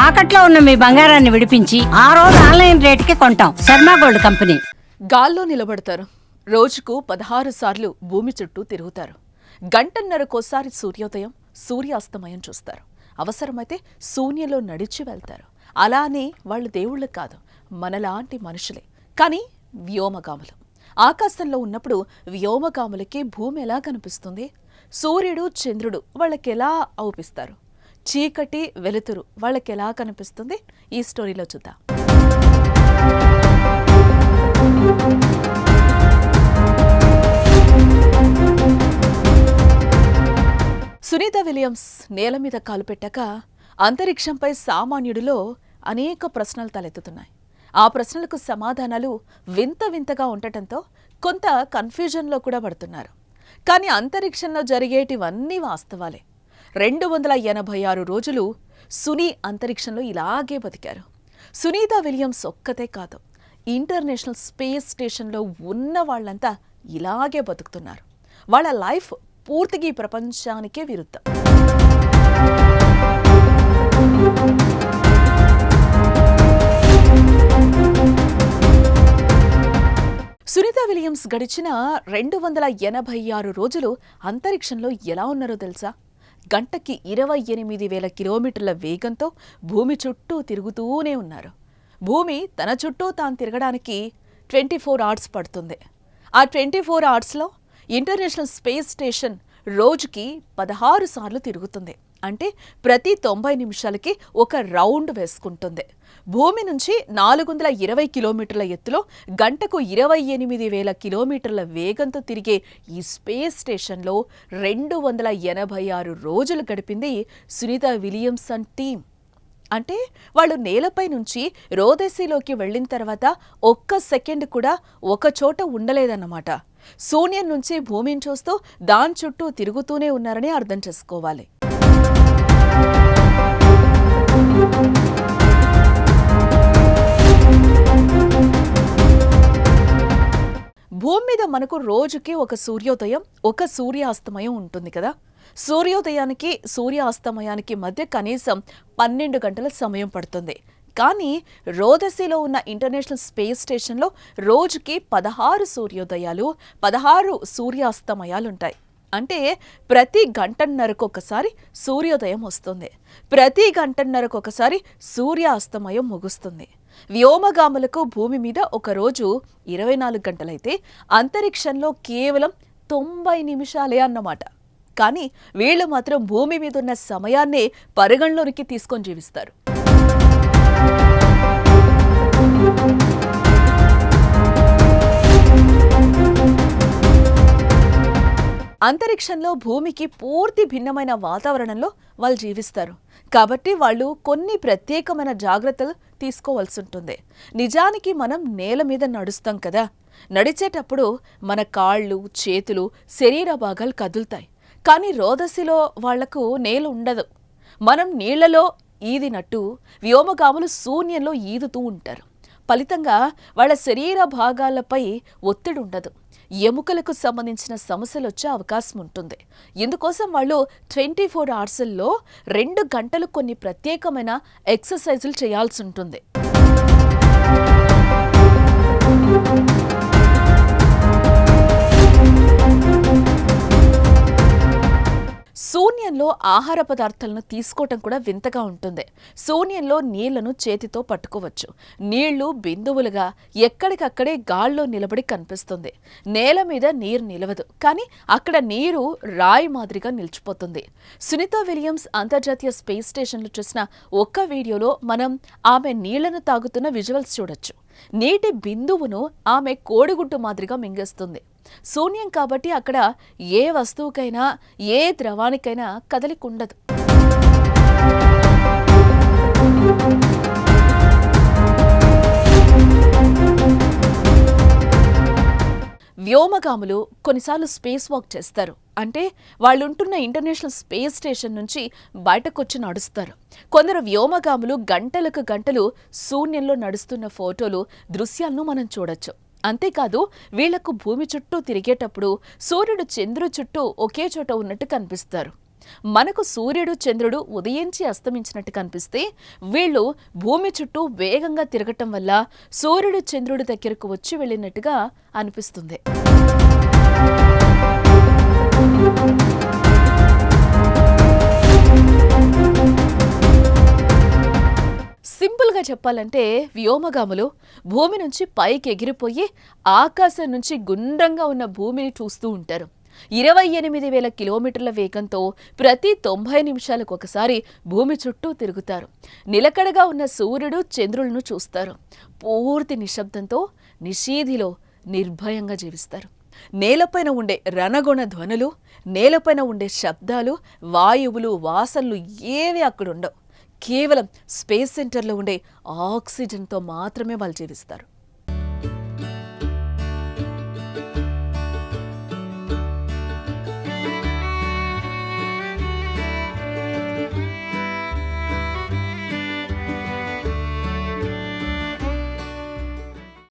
తాకట్లో ఉన్న మీ బంగారాన్ని విడిపించి ఆ రోజు ఆన్లైన్ రేటుకి కొంటాం. Sharma gold company. గాల్లో నిలబడతారు. రోజుకు 16 సార్లు భూమి చుట్టూ తిరుగుతారు. గంటన్నరకోసారి సూర్యోదయం, సూర్యాస్తమయం చూస్తారు. అవసరమైతే శూన్యంలో నడిచి వెళ్తారు. అలా అని వాళ్ళు దేవుళ్ళు కాదు, మనలాంటి మనుషులే. కానీ వ్యోమగాములు. ఆకాశంలో ఉన్నప్పుడు వ్యోమగాములకి భూమి ఎలా కనిపిస్తుంది? సూర్యుడు, చంద్రుడు వాళ్ళకెలా అవుపిస్తారు? చీకటి, వెలుతురు వాళ్ళకెలా కనిపిస్తుంది? ఈ స్టోరీలో చూద్దాం. సునీతా విలియమ్స్ నేల మీద కాలు పెట్టాక అంతరిక్షంపై సామాన్యుడిలో అనేక ప్రశ్నలు తలెత్తుతున్నాయి. ఆ ప్రశ్నలకు సమాధానాలు వింత వింతగా ఉండటంతో కొంత కన్ఫ్యూజన్లో కూడా పడుతున్నారు. కానీ అంతరిక్షంలో జరిగేటివన్నీ వాస్తవాలే. 286 రోజులు సునీ అంతరిక్షంలో ఇలాగే బతికారు. సునీతా విలియమ్స్ ఒక్కతే కాదు, ఇంటర్నేషనల్ స్పేస్ స్టేషన్లో ఉన్న వాళ్ళంతా ఇలాగే బతుకుతున్నారు. వాళ్ళ లైఫ్ పూర్తిగా ఈ ప్రపంచానికే విరుద్ధం. సునీతా విలియమ్స్ గడిచిన 286 రోజులు అంతరిక్షంలో ఎలా ఉన్నారో తెలుసా? గంటకి 28,000 కిలోమీటర్ల వేగంతో భూమి చుట్టూ తిరుగుతూనే ఉన్నారు. భూమి తన చుట్టూ తాను తిరగడానికి 24 అవర్స్ పడుతుంది. ఆ 24 అవర్స్లో ఇంటర్నేషనల్ స్పేస్ స్టేషన్ రోజుకి 16 సార్లు తిరుగుతుంది. అంటే ప్రతి 90 నిమిషాలకి ఒక రౌండ్ వేసుకుంటుంది. భూమి నుంచి 420 కిలోమీటర్ల ఎత్తులో గంటకు 28,000 కిలోమీటర్ల వేగంతో తిరిగే ఈ స్పేస్ స్టేషన్లో 286 రోజులు గడిపింది సునీతా విలియమ్స్ అండ్ టీమ్. అంటే వాళ్ళు నేలపై నుంచి రోదసీలోకి వెళ్ళిన తర్వాత ఒక్క సెకండ్ కూడా ఒక చోట ఉండలేదన్నమాట. శూన్యం నుంచి భూమిని చూస్తూ దాని చుట్టూ తిరుగుతూనే ఉన్నారని అర్థం చేసుకోవాలి. భూమి మీద మనకు రోజుకి ఒక సూర్యోదయం, ఒక సూర్యాస్తమయం ఉంటుంది కదా. సూర్యోదయానికి సూర్యాస్తమయానికి మధ్య కనీసం 12 గంటల సమయం పడుతుంది. కానీ రోదసీలో ఉన్న ఇంటర్నేషనల్ స్పేస్ స్టేషన్లో రోజుకి 16 సూర్యోదయాలు, 16 సూర్యాస్తమయాలుంటాయి. అంటే ప్రతి గంటన్నరకు ఒకసారి సూర్యోదయం వస్తుంది, ప్రతి గంటన్నరకు ఒకసారి సూర్యాస్తమయం ముగుస్తుంది. వ్యోమగాములకు భూమి మీద ఒక రోజు 24 గంటలైతే అంతరిక్షంలో కేవలం 90 నిమిషాలే అన్నమాట. కానీ వీళ్ళు మాత్రం భూమి మీద ఉన్న సమయాన్నే పరిగణలోనికి తీసుకొని జీవిస్తారు. అంతరిక్షంలో భూమికి పూర్తి భిన్నమైన వాతావరణంలో వాళ్ళు జీవిస్తారు. కాబట్టి వాళ్ళు కొన్ని ప్రత్యేకమైన జాగ్రత్తలు తీసుకోవాల్సి ఉంటుంది. నిజానికి మనం నేల మీద నడుస్తాం కదా, నడిచేటప్పుడు మన కాళ్ళు, చేతులు, శరీర భాగాలు కదులుతాయి. కానీ రోదసిలో వాళ్లకు నేల ఉండదు. మనం నీళ్లలో ఈదినట్టు వ్యోమగాములు శూన్యంలో ఈదుతూ ఉంటారు. ఫలితంగా వాళ్ళ శరీర భాగాలపై ఒత్తిడి ఉండదు. ఎముకలకు సంబంధించిన సమస్యలు వచ్చే అవకాశం ఉంటుంది. ఇందుకోసం వాళ్ళు 24 అవర్స్లో 2 గంటలు కొన్ని ప్రత్యేకమైన ఎక్సర్సైజులు చేయాల్సి ఉంటుంది. శూన్యంలో ఆహార పదార్థాలను తీసుకోవటం కూడా వింతగా ఉంటుంది. శూన్యంలో నీళ్లను చేతితో పట్టుకోవచ్చు. నీళ్లు బిందువులుగా ఎక్కడికక్కడే గాల్లో నిలబడి కనిపిస్తుంది. నేల మీద నీరు నిలవదు, కానీ అక్కడ నీరు రాయి మాదిరిగా నిలిచిపోతుంది. సునీతా విలియమ్స్ అంతర్జాతీయ స్పేస్ స్టేషన్లో చూసిన ఒక్క వీడియోలో మనం ఆమె నీళ్లను తాగుతున్న విజువల్స్ చూడొచ్చు. నీటి బిందువును ఆమె కోడిగుడ్డు మాదిరిగా మింగేస్తుంది. శూన్యం కాబట్టి అక్కడ ఏ వస్తువుకైనా, ఏ ద్రవానికైనా కదలిక ఉండదు. వ్యోమగాములు కొన్నిసార్లు స్పేస్ వాక్ చేస్తారు. అంటే వాళ్ళుంటున్న ఇంటర్నేషనల్ స్పేస్ స్టేషన్ నుంచి బయటకొచ్చి నడుస్తారు. కొందరు వ్యోమగాములు గంటలకు గంటలు శూన్యంలో నడుస్తున్న ఫోటోలు, దృశ్యాలను మనం చూడొచ్చు. అంతేకాదు వీళ్లకు భూమి చుట్టూ తిరిగేటప్పుడు సూర్యుడు చంద్రుడి చుట్టూ ఒకే చోట ఉన్నట్టు కనిపిస్తారు. మనకు సూర్యుడు చంద్రుడు ఉదయించి అస్తమించినట్టు కనిపిస్తే వీళ్ళు భూమి చుట్టూ వేగంగా తిరగటం వల్ల సూర్యుడు చంద్రుడి దగ్గరకు వచ్చి వెళ్ళినట్టుగా అనిపిస్తుంది. సింపుల్గా చెప్పాలంటే వ్యోమగాములు భూమి నుంచి పైకి ఎగిరిపోయి ఆకాశం నుంచి గుండ్రంగా ఉన్న భూమిని చూస్తూ ఉంటారు. 28,000 కిలోమీటర్ల వేగంతో ప్రతి 90 నిమిషాలకు ఒకసారి భూమి చుట్టూ తిరుగుతారు. నిలకడగా ఉన్న సూర్యుడు చంద్రులను చూస్తారు. పూర్తి నిశ్శబ్దంతో నిషీధిలో నిర్భయంగా జీవిస్తారు. నేలపైన ఉండే రణగుణ ధ్వనులు, నేలపైన ఉండే శబ్దాలు, వాయువులు, వాసనలు ఏవి అక్కడుండవు. కేవలం స్పేస్ సెంటర్లో ఉండే ఆక్సిజన్తో మాత్రమే వాళ్ళు జీవిస్తారు.